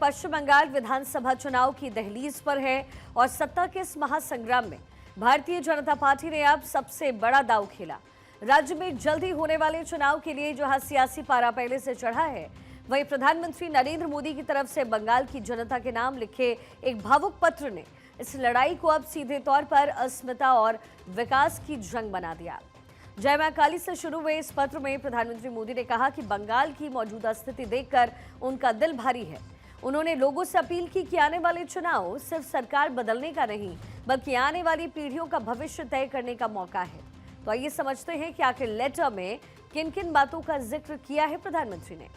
पश्चिम बंगाल विधानसभा चुनाव की दहलीज पर है और सत्ता के इस महासंग्राम में भारतीय जनता पार्टी ने अब सबसे बड़ा दांव खेला। राज्य में जल्द ही होने वाले चुनाव के लिए जहां सियासी पारा पहले से चढ़ा है, वहीं प्रधानमंत्री नरेंद्र मोदी की तरफ से बंगाल की जनता के नाम लिखे एक भावुक पत्र ने इस लड़ाई को अब सीधे तौर पर अस्मिता और विकास की जंग बना दिया। जय मां काली से शुरू हुए इस पत्र में प्रधानमंत्री मोदी ने कहा कि बंगाल की मौजूदा स्थिति देखकर उनका दिल भारी है। उन्होंने लोगों से अपील की कि आने वाले चुनाव सिर्फ सरकार बदलने का नहीं, बल्कि आने वाली पीढ़ियों का भविष्य तय करने का मौका है। तो आइए समझते हैं कि आखिर लेटर में किन किन बातों का जिक्र किया है प्रधानमंत्री ने।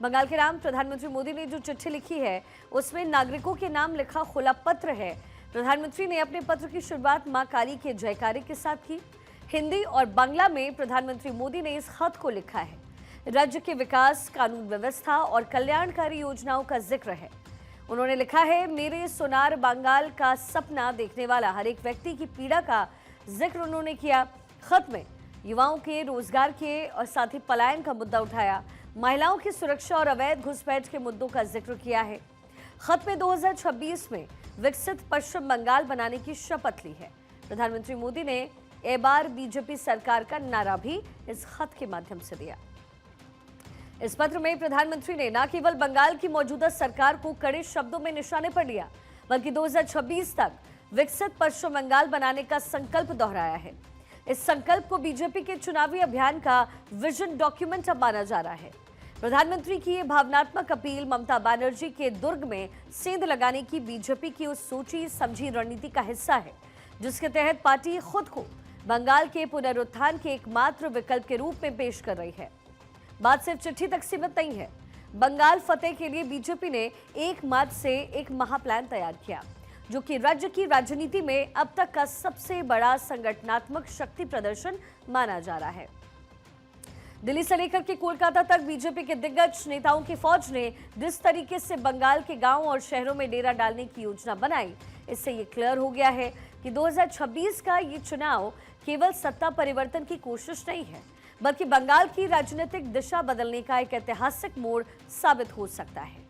बंगाल के नाम प्रधानमंत्री मोदी ने जो चिट्ठी लिखी है, उसमें नागरिकों के नाम लिखा खुला पत्र है। प्रधानमंत्री ने अपने पत्र की शुरुआत मां काली के जयकारे के साथ की। हिंदी और बांग्ला में प्रधानमंत्री मोदी ने इस खत को लिखा है। राज्य के विकास, कानून व्यवस्था और कल्याणकारी योजनाओं का जिक्र है। उन्होंने लिखा है, मेरे सोनार बंगाल का सपना देखने वाला हर एक व्यक्ति की पीड़ा का जिक्र उन्होंने किया। खत में युवाओं के रोजगार के और साथ ही पलायन का मुद्दा उठाया। महिलाओं की सुरक्षा और अवैध घुसपैठ के मुद्दों का जिक्र किया है। खत में 2026 में विकसित पश्चिम बंगाल बनाने की शपथ ली है। प्रधानमंत्री मोदी ने ए बार बीजेपी सरकार का नारा भी इस खत के माध्यम से दिया। इस पत्र में प्रधानमंत्री ने न केवल बंगाल की मौजूदा सरकार को कड़े शब्दों में निशाने पर लिया, बल्कि 2026 तक विकसित पश्चिम बंगाल बनाने का संकल्प दोहराया है। इस संकल्प को बीजेपी के चुनावी अभियान का विजन डॉक्यूमेंट अब माना जा रहा है। प्रधानमंत्री की ये भावनात्मक अपील ममता बनर्जी के दुर्ग में सेंध लगाने की बीजेपी की उस सोची समझी रणनीति का हिस्सा है, जिसके तहत पार्टी खुद को बंगाल के पुनरुत्थान के एकमात्र विकल्प के रूप में पेश कर रही है। बात सिर्फ चिट्ठी तक सीमित नहीं है। बंगाल फतेह के लिए बीजेपी ने 1 मार्च से एक महाप्लान तैयार किया, जो कि राज्य की राजनीति में अब तक का सबसे बड़ा संगठनात्मक शक्ति प्रदर्शन माना जा रहा है। दिल्ली से लेकर के कोलकाता तक बीजेपी के दिग्गज नेताओं की फौज ने जिस तरीके से बंगाल के गांव और शहरों में डेरा डालने की योजना बनाई, इससे ये क्लियर हो गया है कि 2026 का ये चुनाव केवल सत्ता परिवर्तन की कोशिश नहीं है, बल्कि बंगाल की राजनीतिक दिशा बदलने का एक ऐतिहासिक मोड़ साबित हो सकता है।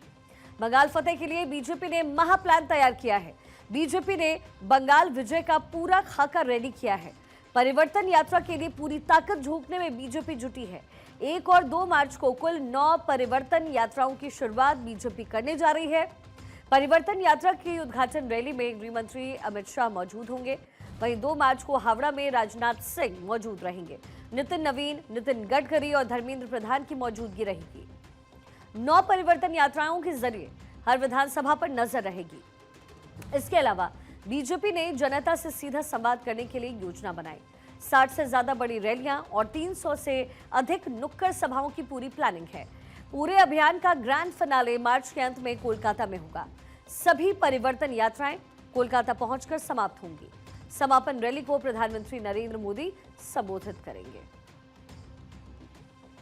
बंगाल फतेह के लिए बीजेपी ने महाप्लान तैयार किया है। बीजेपी ने बंगाल विजय का पूरा खाका रेडी किया है। परिवर्तन यात्रा के लिए पूरी ताकत झोंकने में बीजेपी जुटी है। 1 और 2 मार्च को कुल 9 परिवर्तन यात्राओं की शुरुआत बीजेपी करने जा रही है। परिवर्तन यात्रा की उद्घाटन रैली में गृह मंत्री अमित शाह मौजूद होंगे। वहीं 2 मार्च को हावड़ा में राजनाथ सिंह मौजूद रहेंगे। नितिन नवीन, नितिन गडकरी और धर्मेंद्र प्रधान की मौजूदगी रहेगी। 9 परिवर्तन यात्राओं के जरिए हर विधानसभा पर नजर रहेगी। इसके अलावा बीजेपी ने जनता से सीधा संवाद करने के लिए योजना बनाई। 60 से ज्यादा बड़ी रैलियां और 300 से अधिक नुक्कड़ सभाओं की पूरी प्लानिंग है। पूरे अभियान का ग्रैंड फिनाले मार्च के अंत में कोलकाता में होगा। सभी परिवर्तन यात्राएं कोलकाता पहुंचकर समाप्त होंगी। समापन रैली को प्रधानमंत्री नरेंद्र मोदी संबोधित करेंगे।